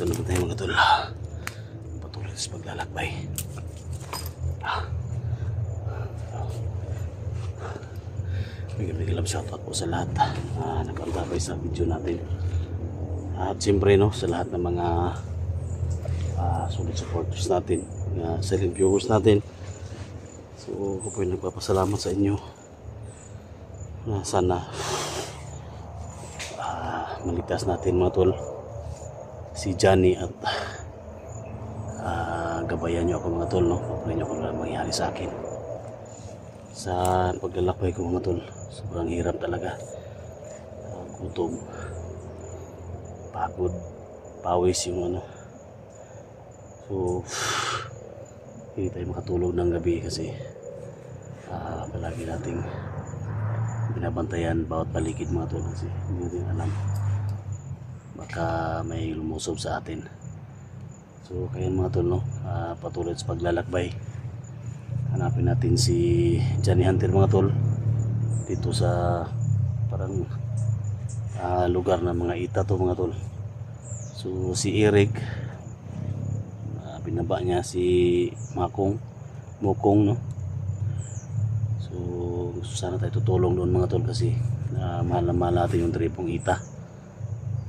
sunod na tayo mga tol. Patuloy sa paglalakbay. Bigyan shoutout po sa lahat nag-antabay sa video natin. At siyempre no, sa lahat ng mga solid supporters natin, silent viewers natin. So ako po yung nagpapasalamat sa inyo. Sana maligtas natin mga tol si Johnny at gabayan nyo ako mga tol, no? Paparin nyo kung ano mangyari sa akin sa paglalakbay ko mga tol. Sobrang hirap talaga, gutom, pagod, pawis yung ano. So hindi tayo makatulog ng gabi kasi palagi nating binabantayan bawat paligid mga tol, kasi hindi natin alam, baka may lumusob sa atin. So kaya mga tol, no, patuloy sa paglalakbay. Hanapin natin si Johnny Hunter mga tol dito sa parang lugar ng mga ita to mga tol. So si Eric, binaba niya si Mukong, no. So gusto sana tayo tutulong doon mga tol, kasi mahal na mahal natin yung tripong ita,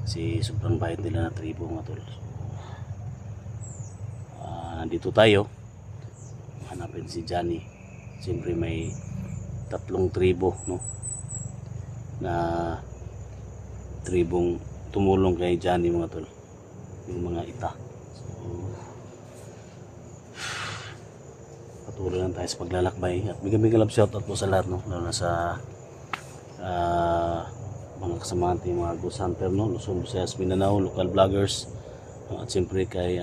kasi sobrang bayad nila na tripo mga tol. So, nandito tayo, hanapin si Johnny. Siyempre may 3 tribo, no, na tribong tumulong kay Johnny mga tol, yung mga ita. So patuloy lang tayo sa paglalakbay at bigyan love shoutout po sa lahat, no, lalo na sa mga kasama natin, mga ghost hunter, no, Luzon, Visayas, Mindanao, local vloggers, at siyempre kay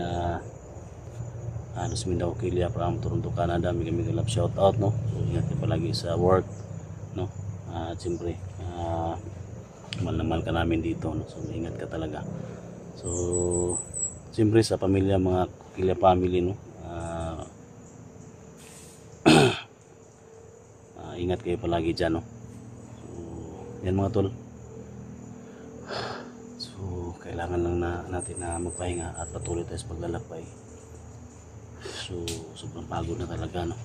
Los Mindanao Kilia from Toronto, Canada. Bigyan love shoutout, no. So ingat ka palagi sa work, no, at siyempre mahal na mahal ka namin dito, no? So ingat ka talaga. So siyempre sa pamilya, mga Kilia family, no, ingat kayo palagi dyan, no. So yan mga tol. So kailangan lang natin na magpahinga at patuloy tayo sa paglalakbay. So sobrang pagod na talaga, no.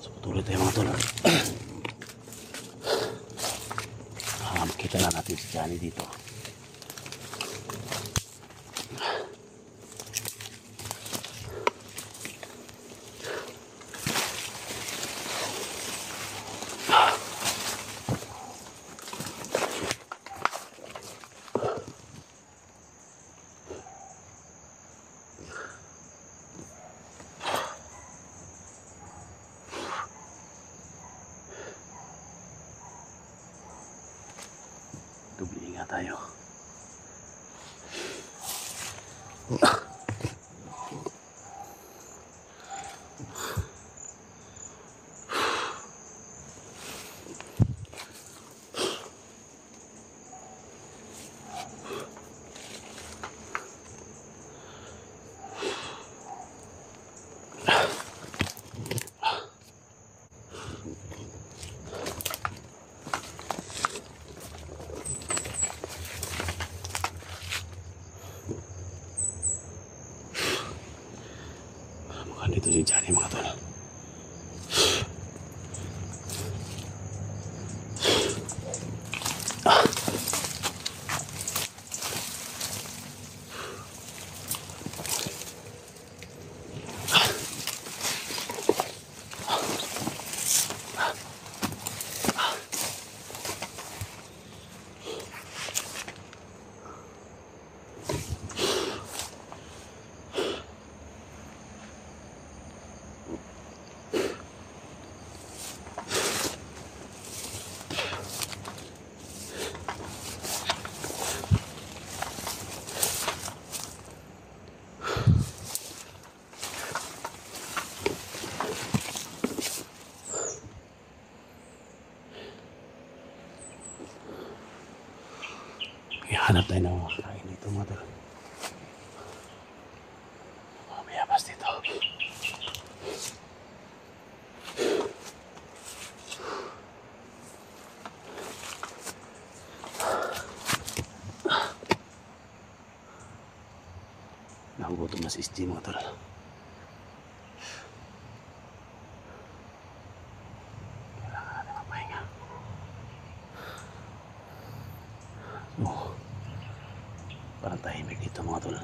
So patuloy tayo mga tol. Makita na natin si Johnny dito. Dubli nga tayo. Dito si Johnny mga tol. Hanap tayo ng makakain dito mga tol. Mayabas dito. gutom na si SG mga tol. Kailangan natin mapahinga. So, parang tahimik dito mga tol.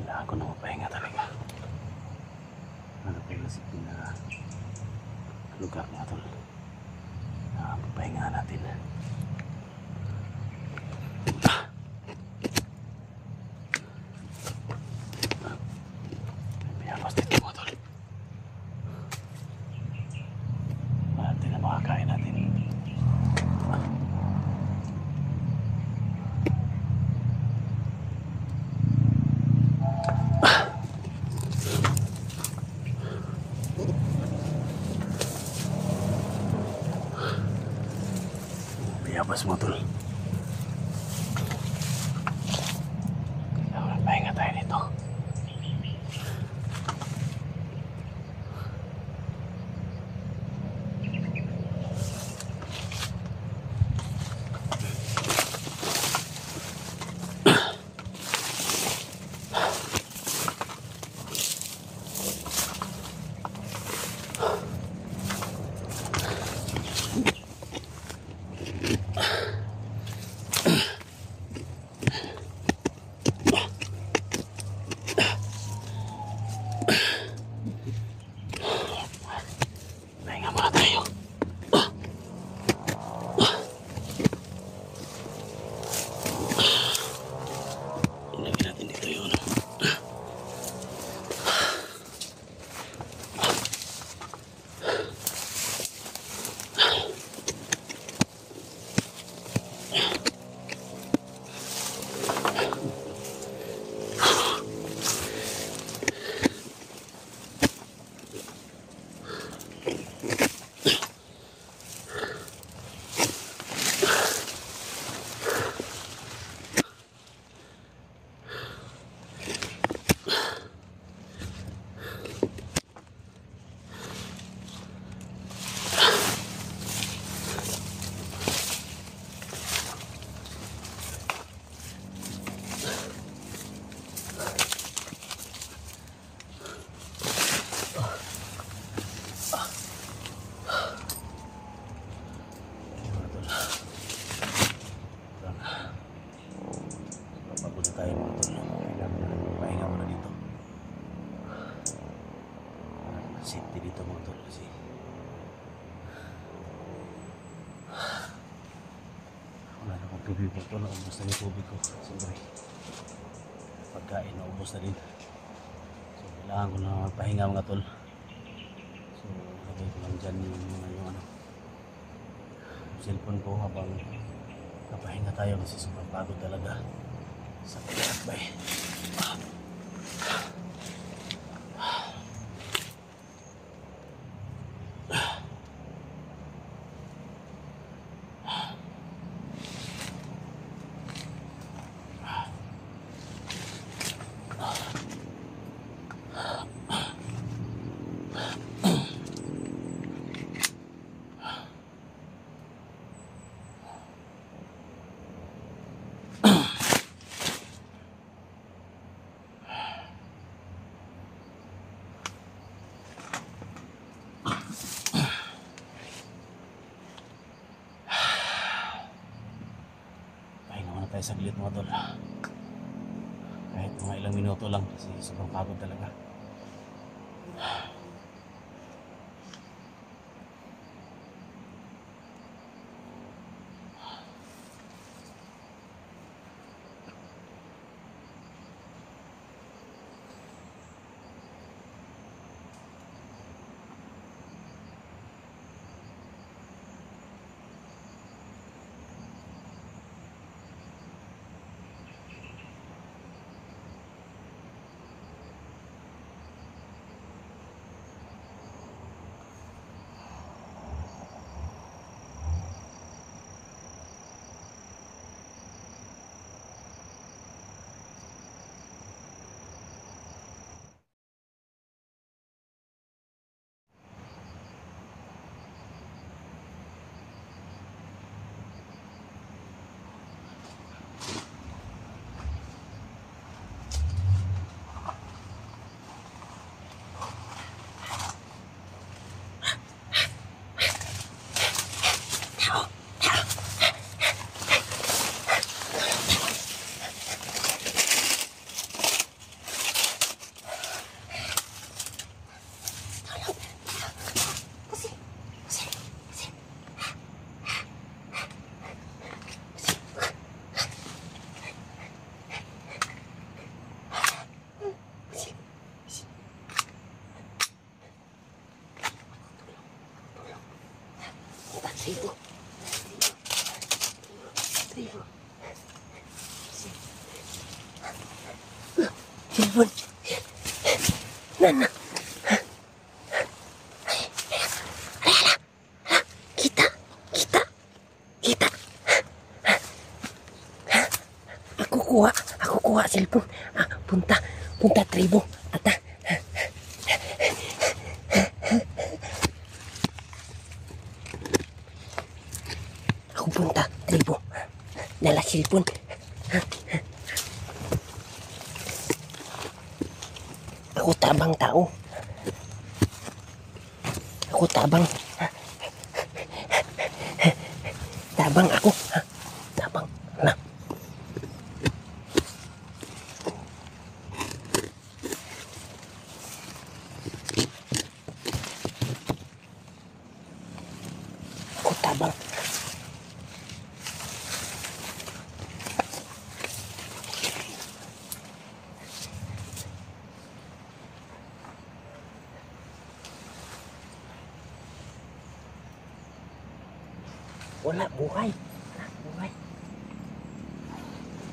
Kailangan ko na mapahinga talaga. Ano pa yung nasipin na lugar mga tol. Papahinga natin. Makakain natin. Mayabas mo tol. Pahinga tayo nito. Pahinga muna tayo. Ilagay natin dito yun. Safety dito mga tol kasi wala na akong tubig po. Naubos na yung tubig ko. Siyempre pagkain naubos na din. So kailangan ko na magpahinga mga tol. So lagay ko lang dyan yung cellphone ko habang napahinga tayo kasi sobrang pagod talaga sa pagkakbay. Tayo saglit mga tol. Kahit mga ilang minuto lang kasi sobrang pagod talaga. Tribo. Tribo. Cellphone. Nana. Kita. Aku kuha cellphone. Punta tribo. Ata. Aku punta tribo. Dala cellphone. Aku tabang tao. Aku tabang. Tabang aku. Tabang. Nah. Aku tabang. Wala buhay.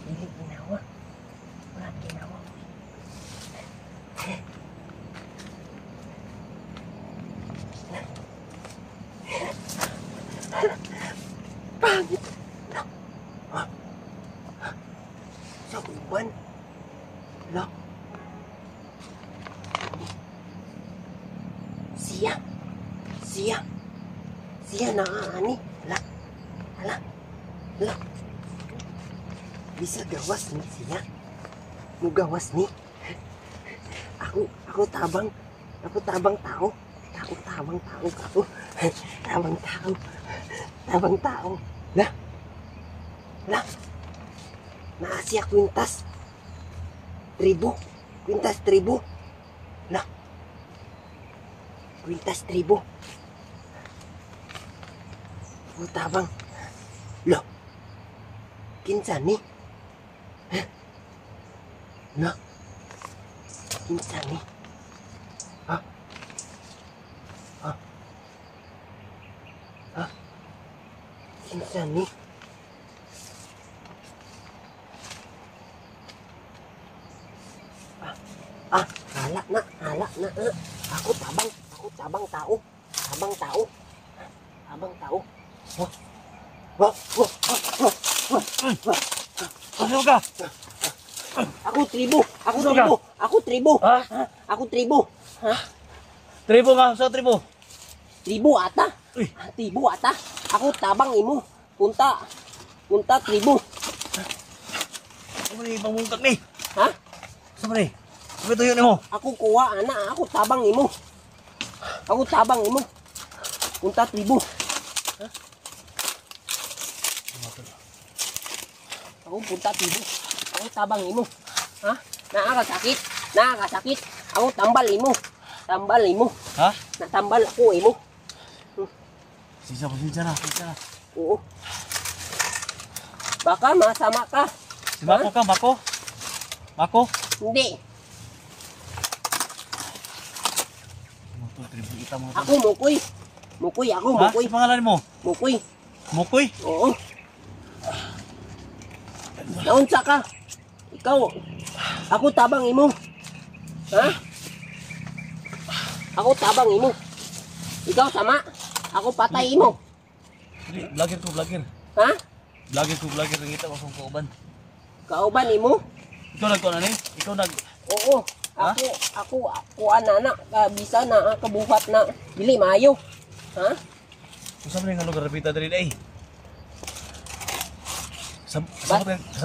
Hindi ginawa. Wala ginawa. Pangit. Sa uban. Lo. Siya naaani. Lah. Bisa gawas ni siya. Mugawas ni. Aku tabang tao. Aku tabang tao. Lah. Naasya kwintas. Tribo. Lah. Kwintas tribo. Aku tabang. Loh. Kinsa ni? Loh. Kinsa ni? Hah? Kinsa ni? Hala na. Aku tabang tao. Ano ka? Aku tribo. Ha? Aku tribo. Ha? Tribo nga, sa tribo. Tribo ata. Uy. Tribo ata. Aku tabang imo. Punta tribo. Ano ni pamungkak ni? Ha? Sama ni? Ano tuyo ni mo? Aku kuha ana, aku tabang imo. Punta tribo. Ha? Aku punta tribo. Aku tabang imo. Ha? Nakakasakit. Aku tambal imo. Ha? Natambal ako imo. Pasensya na. Oo. Baka masama ka. Si Bako ka, Bako? Bako? Hindi. Motor, tribo kita mo. Ako mukoy. Ako Ha? mukoy. Si pangalan mo? Mukoy. Mukoy? Oo. Naunsa ka? Ikaw. Ako tabang imo. Ha? Ako tabang imo. Ikaw sama. Ako patay imo. Vlogger. Ha? Vlogger. Nangita ko kung kauban. Kauban imo? Ikaw nagkuhan na ni? Ikaw nag... Oo. Ha? Ako ana bisa na kabuhat na dili maayo. Ha? Kung saan nga lugar napita dali eh?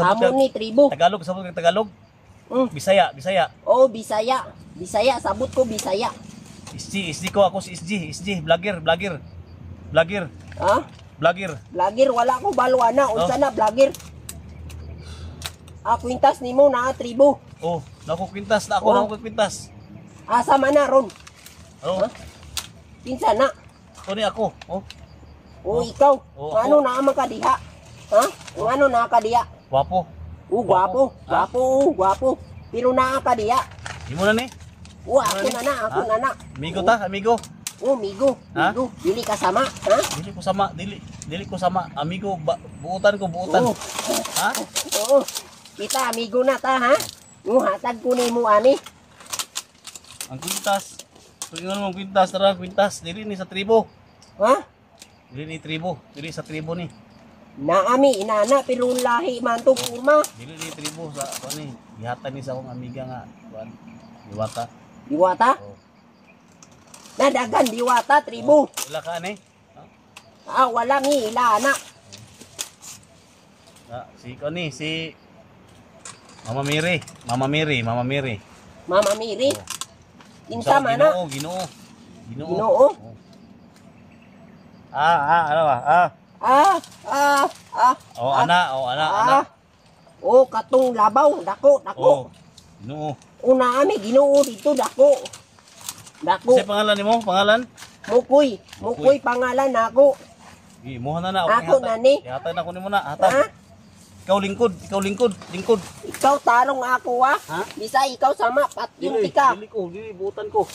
Amo ni tribo. Tagalog, sabot kang Tagalog? Mm. Bisaya. Oh, Bisaya. Sabot ko Bisaya. SG ko, ako si SG, vlogger. Ha? Vlogger, wala ko balo ana. Unsa na vlogger? Kwintas nimo na tribo. Oh, nako kwintas na ako, Oh. nako kwintas. Asa man na ron? Oh, Ha? Pinsa na. ako ni ako. Oh, O ikaw. Oh, Ano na man ka diha? Ha? Ano na ka diha? guwapo. Gwapo. Ha? Gwapo. Pero na ka diha. Di mo na ni? Ako na. Amigo ta, amigo. Oh, migo. Ha? Migo. Dili ka sama, ha? Dili ko sama, dili ko sama. Amigo, buutan ko, buutan. Oo. Ha? Oo. Kita amigo na ta, ha? Hatag ko ni mo ani. Ang kwintas. Tingnan mo ang kwintas, tara, kwintas. Dili ni sa tribo. Ha? Dili ni tribo, dili sa tribo ni. Naami inana pero lahi man to kurma. Dili ni tribo sa ano ni. Gihatag ni sa akong amiga nga, kuan. Diwata. Diwata? Oh. Nadagan diwata tribo. Ila ka ani? Wala mi ila ana. Si ko ni, si Mama Mary, Mama Mary, Mama Mary. Mama Miri. Oh. Insa man na. Ginoo. Ginoo. Ano ba? Ana. Katong labaw, dako. Oh. Ginoo. Una ami Ginoo dito dako. Dako. Sa pangalan nimo? Pangalan? Mukoy pangalan nako. Imuha na na. Ako nani. Ihatag na ko nimo na. Hatag. Ha? Ikaw lingkod. Ikaw tarong ako ha. Ha? Bisa ikaw sama pat yung tika. Dili buutan ko.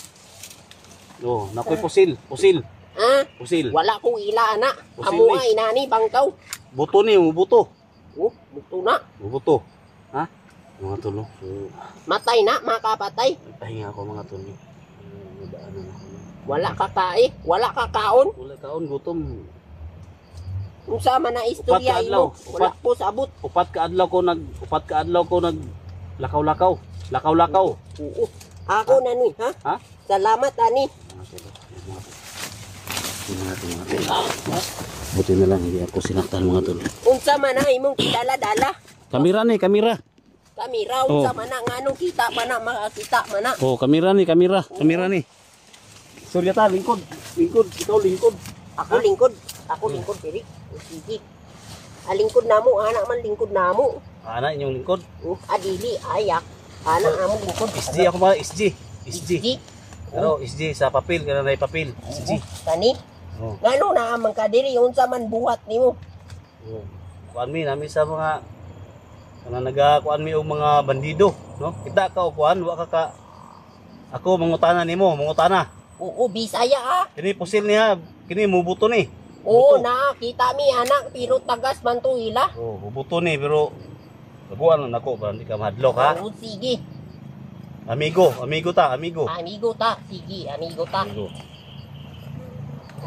Oh, nakoy pusil. Ha? Pusil. Wala ko ila ana. Pusil Amo ni. ay nani bangkaw. Buto ni, buto. Bukto na. Buto. Ha? Mga tulo. Matay na, makapatay. Pahinga ako mga tulo. Nadaanan ako. Wala kakain, wala kakaon. Wala kaon, gutom. Unsa man na istorya Upat ka adlaw. imo. Wala po sabot. Upat ka adlaw ko nag lakaw-lakaw. Lakaw-lakaw. Oo. Ako na ni, ha? Ha? Salamat ani. Buti na lang hindi ako sinaktan mga tol. Unsa man na imong kidala-dala. Kamera ni, kamera. Kamera unsa man na nganong kita man na makakita man na. Oh, kamera ni. Surya ta, lingkod, ikaw lingkod. Ako lingkod diri. Sige. Alingkod namo, anak man lingkod namo. Ana inyong lingkod. Adili ayak. Anak amo lingkod. SG ako ba? SG. Sige. Pero SG sa papel, kanang papel. SG. Kani? Oh. Ngano na amang ka diri unsa man buhat nimo? Oh. Kuan mi nami sa mga kana nagakuan mi og mga bandido, no? Kita ka og kuan, wa ka ako mangutana nimo, mangutana. Oo, Bisaya ha. Kini pusil niya, kini mubuto ni. Oo na, kita mi anak pero tagas man to ila. Oh, mubuto ni pero kabuan lang nako para hindi ka mahadlok ha. Oo, sige. Amigo ta. Amigo ta, sige, amigo ta. Amigo.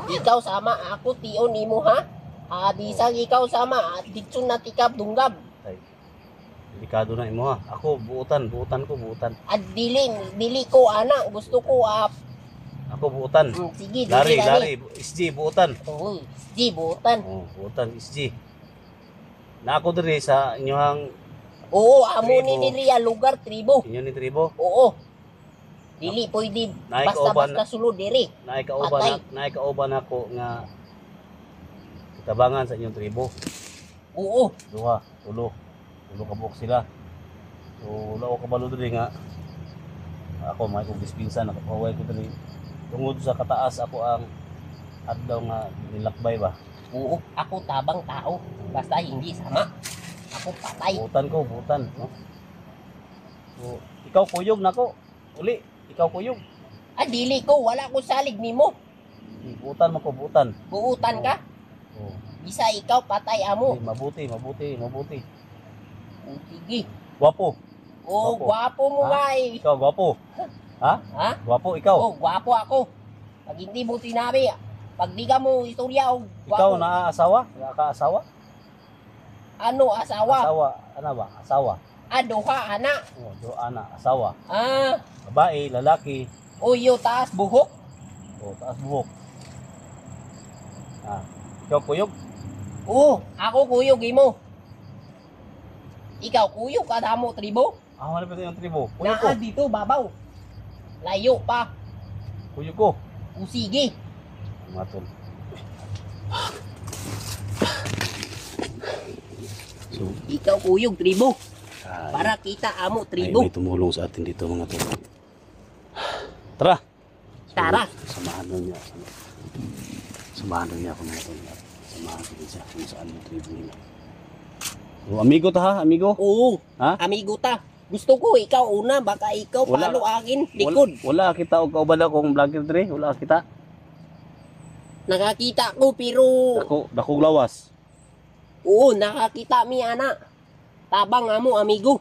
Ikaw sama ako tion nimo ha. Bisag ikaw sama at ditsun na tikap dunggab. Ay. Delikado na imo ha. Ako buutan ko. At dili ko ana, gusto ko Ako buutan. sige, Lari, SG buutan. Oo, sige, buutan. Oh, buutan SG. Na ako diri sa inyohang Oo, amo Tribo. ni niriya lugar tribo. inyo ni tribo. Oo. Dili pwede basta-basta sulod diri. Naikauban ako nga kitabangan sa inyong tribo. Oo. Tulo kabuk sila. So wala ko kabalo diri nga ako may kong dispinsa nakapaway ko diri. Tungod sa kataas ako ang adlaw nga nilakbay ba. Oo, ako tabang tao. Basta hindi sama. Ako patay. Buutan, no? So, ikaw kuyog nako. Uli, ikaw kuyog. Dili ko, wala ko salig nimo. Buutan mo ko, buutan. Buutan ka. Oh. Bisa ikaw patay amo. Mabuti. Sige. Gwapo. Oo, gwapo mo nga eh. Ikaw gwapo. Ha? Ha? Gwapo ikaw. Oo, gwapo ako. Pag hindi mo tinabi, pag di ka mo istorya o Ikaw gwapo. naaasawa? Nakakaasawa? Ano, asawa? Ano ba? Asawa. Duha, ana. Oh, ana, asawa. Babae, lalaki. Uyo, taas buhok. Oh, taas buhok. Ikaw kuyog? Oo, ako kuyog imo. Ikaw kuyog, kadamo tribo. Wala pa yung tribo. Kuyog ko. Naa dito, babaw. Layo pa. Kuyog ko. Sige. Matol. So, Ikaw kuyog tribo. Para kita amo tribo. May tumulong sa atin dito mga tol. Tara. Tara. Samahan niya ako mga tol. Samahan ko din siya kung saan yung tribo niya. So, amigo ta ha, amigo? Oo. Ha? Amigo ta. Gusto ko ikaw una, baka ikaw Wala. palo akin likod. Wala kita og kauban akong vlogger dre, wala kita. Nakakita ko pero Dakog lawas. oo, nakakita mi ana. Tabang amo amigo.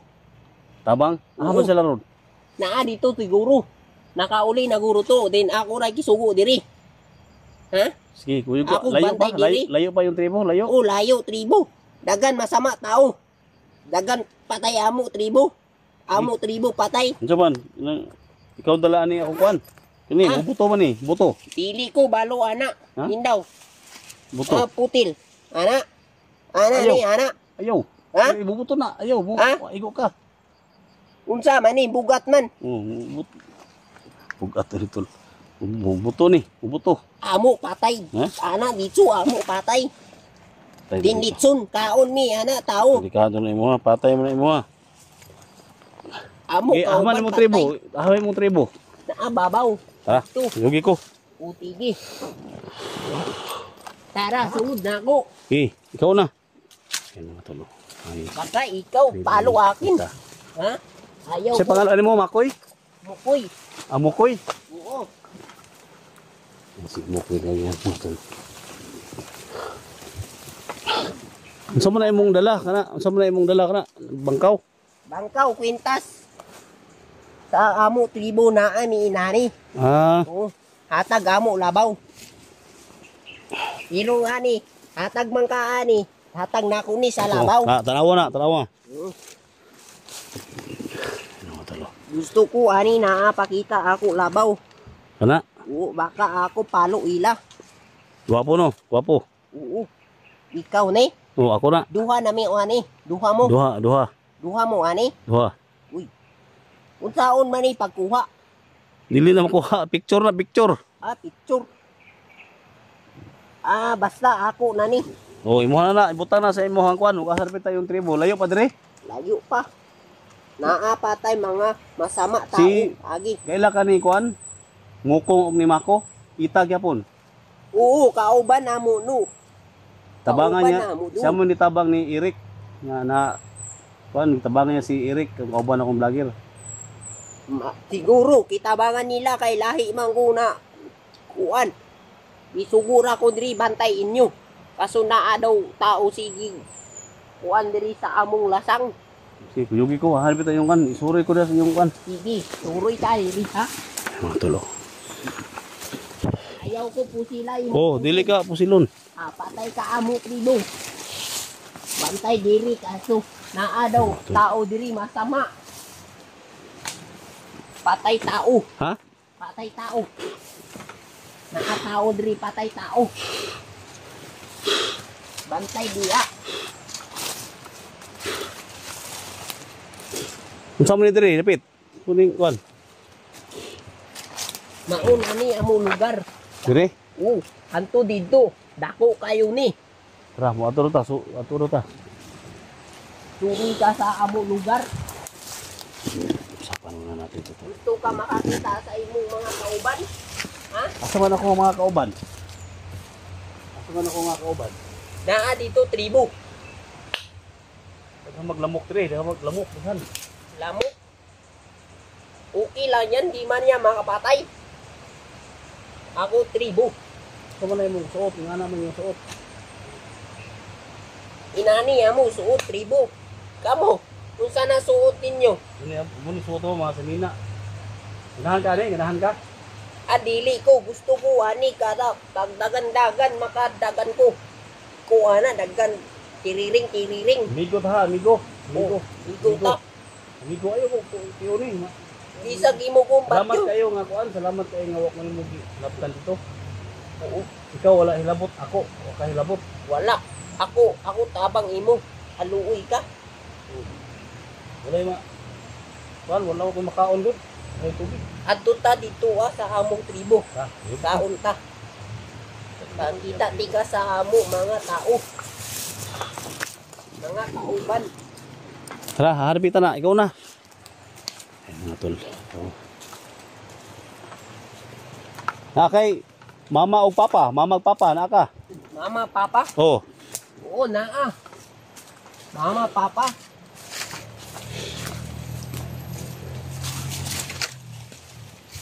Tabang? Oo. Ba sila ron? Naa dito siguro. Nakauli na guro to. Then ako ra gisugo diri. Ha? Sige, kuyo ko. Ako Layo pa? bantay diri. Layo pa yung tribo? Layo? Oo, layo tribo. Dagan masama tao. Dagan patay amo tribo. Amo tribo patay. Ano man? Ikaw dalaan ni ako kuan. Kini, Ah. buto man ni. Buto. Dili ko balo ana. Ha? Hindaw. Buto. Putil. Ana. Ana Ayaw. ni ana. Ayaw. Ha? Ay, bubuto na. Ayaw. Ha? Igo ka. Unsa man ni bugat man. Bugat ito. Bubuto ni. Bubuto. Amo patay. Ha? Ana dito amo patay. Dinditsun kaon mi ana tao. Delikado na imo ha. Patay mo na imo ha. Amo Eh, ahman mo tribo. Ahman mo tribo. Naa babaw. Tara. Ito. Yugi ko. Utigi. Tara, sunod na ako. Ikaw na. Yan mga tulo. Ay. Baka ikaw, palo akin. Kita. Ha? Ayaw Sa ko. pangalan mo, Makoy? Mukoy. Mukoy? Oo. Si Mukoy lang yan. Saan mo na imong dala? Saan mo na imong dala? Bangkaw? Bangkaw, kwintas. Sa amo, tribo na ani inani. Ah. Oo. Hatag amo, labaw. Pero ani, hatag man ka ani. Hatag na ko ni sa labaw. Tanawa na, tanawa. Oo. Ano mga tulo? Gusto ko ani pakita ako labaw. Kana? Oo, baka ako palo ila. Gwapo no? Gwapo. Oo. Ikaw ni, Oo, ako na. duha na mi o ani. Duha mo. Duha. Duha mo ani. Duha. Unsaon man ni pagkuha? Dili na makuha. Picture na, picture. Picture. Basta ako na ni. Oh, imuha na. Ibutang na sa imuhang kwan. Ukasarpit tayong tribo. Layo pa dire. Layo pa. Naapatay mga masama tao. Agi. Kaila ka ni kwan? Ngukong og ni Mako. Itag yapon. Oo, kauban na mo no. Tabangan Kauban niya. na mo, do. Siya mo nitabang ni Eric. Nga na kwan, tabangan niya si Eric. Ang kauban akong vlogger. Siguro, kitabangan nila kay lahi mangguna. Kuan. Isugura ko diri bantay inyo. Kaso naa daw tao sige. Kuan diri sa among lasang. Sige, kuyugi ko. Halipit tayong kwan. Isuri ko na sa iyong kwan. Sige, turoy tayo diri ha. Mga tulo. Ayaw ko po sila yung... Oh, dili ka pusilon. Patay ka amo tribo. Bantay diri kaso naa daw tao diri masama. Patay tao. Ha? Patay tao. Naa tao diri patay tao. Bantay diya. Unsa mo ni diri? Lapit. Kuning kwan. Maun ani amo lugar. Dire. Hanto dito. Dako kayo ni. Tara, mo aturo ta. Aturo ta. Turi ka sa amo lugar. Usapan muna natin ito. Gusto ka makakita sa imong mga kauban? Ha? Asa man ako mga kauban? Asa man ako mga kauban? Naa dito tribo. Daghang maglamok dire, daghang maglamok bisan. Lamok. Okay lang yan, di man niya makapatay. Ako tribo. Asa man na imong suot, nga naman yung suot. Inani mo, suot tribo. Kamo, kung sana suot ninyo. Mo ni suot mo mga semina. Ganahan ka ni, ganahan ka. Adili ko, gusto ko ani kada dagdagan-dagan makadagan ko. Ko ana daggan tiriring. Amigo ta, amigo. Amigo. Ito ta. Amigo ayo ko tiyo ni. Isag imo kong Salamat batyo. kayo nga kuan, salamat kayo nga wak mo nimo gilabtan dito. Oo, Ikaw wala hilabot, ako wa ka hilabot. wala. Ako tabang imo. Aluoy ka. Wala ma. Kuan wala ko makaon gud. Ay tubig. Adto ta dito sa among tribo. Ha. Kaon ta. Pagkita di ka sa amo mga tao. Mga kauban. Tara, harapitan na, ikaw na. Ay mga tol. Na kay mama o papa, mama ug papa na ka. Mama, papa? Oh. Oo, naa. Mama, papa.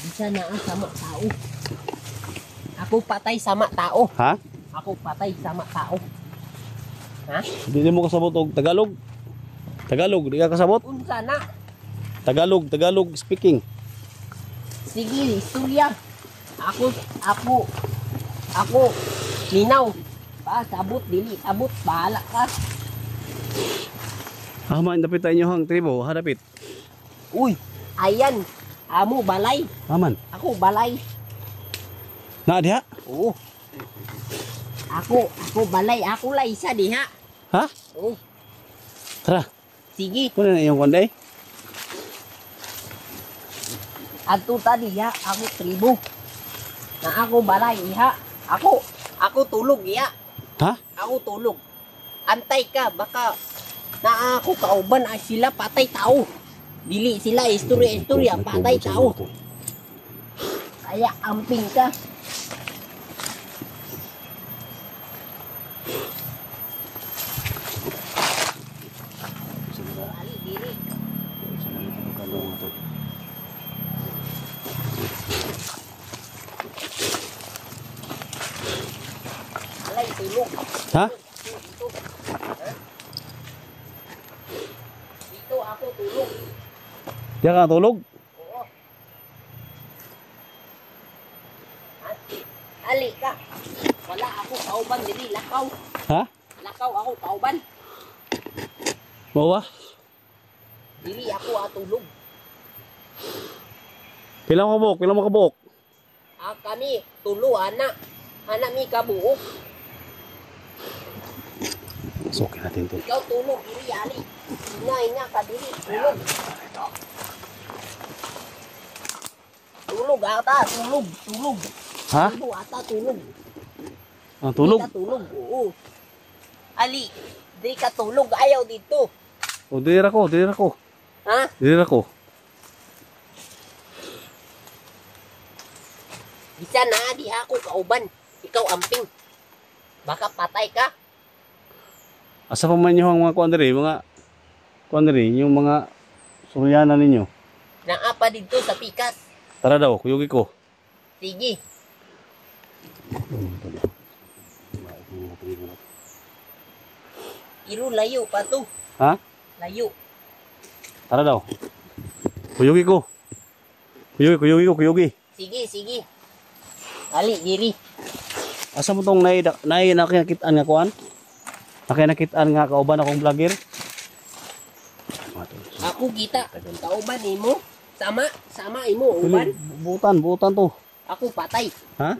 Bisa naa sama tao. Ako patay sama tao. Ha? Ako patay sama tao. Ha? Di mo kasabot og Tagalog. Tagalog, di ka kasabot? Unsa na? Tagalog speaking. Sige, istorya. Ako, minaw. Ba, sabot, dili, sabot, bahala ka. Hama, dapit tayo hang tribo, hadapit. Uy, ayan. Amo, balay. Aman. Ako, balay. Na diha? Oo. Ako balay. Ako lang isa diha. Ha? Oo. Tara. Sige. Kuno na iyong konday. Adto ta diha. Ako tribo. Na ako balay iha. Ako tulog iha. Ha? Ako tulog. Antay ka. Baka na ako kauban ay sila patay tao. Dili sila istorya patay tao. Kaya amping ka. Ali dili. Alay tulog. Ha? Dito ako tulog. Diya ka tulog? Oo. Ali ka. Wala ako kauban dili lakaw. Ha? Lakaw ako kauban. Bawa? Dili ako atulog. Pila mo kabuk? Pila mo kabuk? Kami tulo ana. Ana mi kabuok. Sukin natin to. Ikaw tulog dili ali. Inga ka dili tulog. Tulog ata, tulog. Ha? Ibu ata tulog. Ang tulog? Di ka tulog. Oo. Ali, di ka tulog ayaw dito. O, dira ko. Ha? Dira ko. Bisa na di ako kauban. Ikaw amping. Baka patay ka. Asa pa man yung mga kuan diri, yung mga suryanan ninyo. Naapa dito sa pikas. Tara daw, kuyugi ko. Sige. Iro layo pa to. Ha? Layo. Tara daw. Kuyugi ko. Kuyugi. Sige. Ali, diri. Asa mo tong nakikitaan nga kuan? Nakikitaan nga kauban akong vlogger. Ako kita. Kauban imo. Sama imo uban. Buutan to. Ako patay. Ha?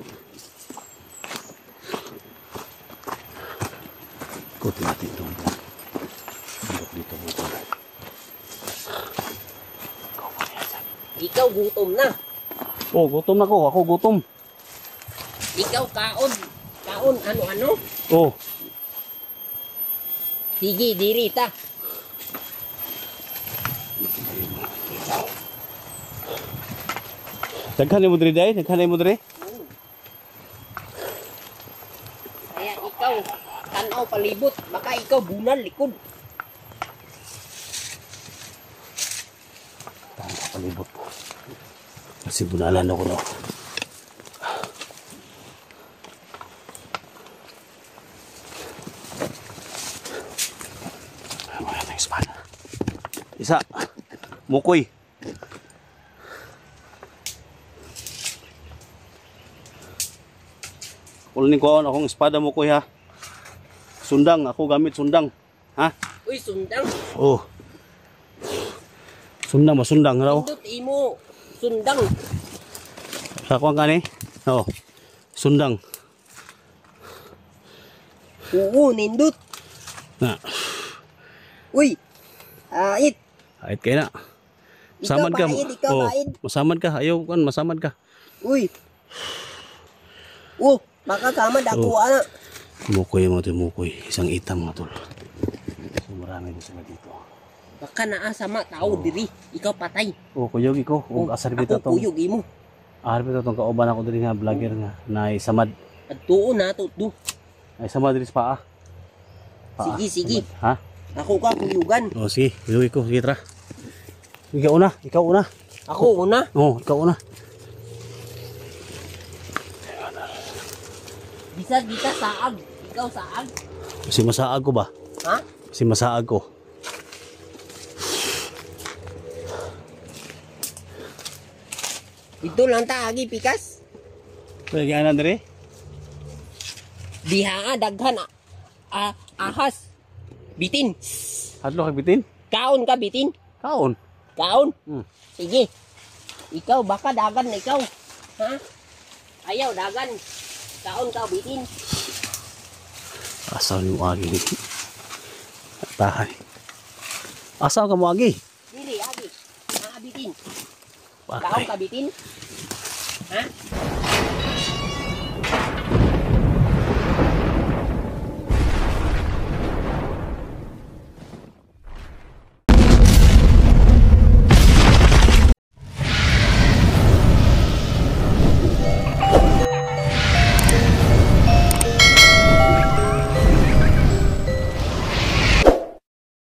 Kutin natin ito. Dito. Ikaw gutom na. Oh, gutom na ko. Ako gutom. Ikaw kaon. Kaon ano-ano. Oh, Sige, diri ta. daghan mo diri day, Kaya ikaw, tanaw palibot. Baka ikaw bunal likod. Palibot. Kasi bunalan ako no. Wala na espada. Isa. Mukoy. Kunin ko akong espada mukoy ha. Sundang. Ako gamit sundang. Ha? Uy, sundang. Oh. Masundang raw. Indot imo. Sundang. Sa kuwan ka ni? Oo. Sundang. Oo, nindot. Na. Uy, ait. Ait kayo na. Ikaw Masamad ka. baid, ikaw Oh, baid. masamad ka. Ayaw kan, masamad ka. Uy. Oh, baka kamad ako ana. Mukoy mo ito, mukoy. Isang itam nga tol. So, marami din sila dito. Baka naa sama tao diri. Ikaw patay. Oh, kuyogi ko. Oh, Kung asar bita ako tong. kuyog imo. Asar bita tong kauban ako diri nga vlogger nga. Na samad. Adtuo na to do. Ay samad diri sa paa. Sige. Ha? Ako ka kuyugan. Oh, sige. Kuyogi ko. Sige, tara. Ikaw una. Ako una. Oh, ikaw una. Bisa kita saag. Ikaw saag? Kasi masaag ko ba? Ha? Kasi masaag ko. Ito lang taagi pikas. Pwede gana dere? Diha daghan ahas. Bitin. Hadlo kag bitin? Kaon ka bitin. Kaon. Kaon. Hmm. Sige. Ikaw baka dagan na ikaw. Ha? Ayaw dagan. Kaon ka bitin. Asaw ni mo agi. Tahay. Asaw ka mo agi? Dili agi. Bitin. Patay. Kaon ka bitin.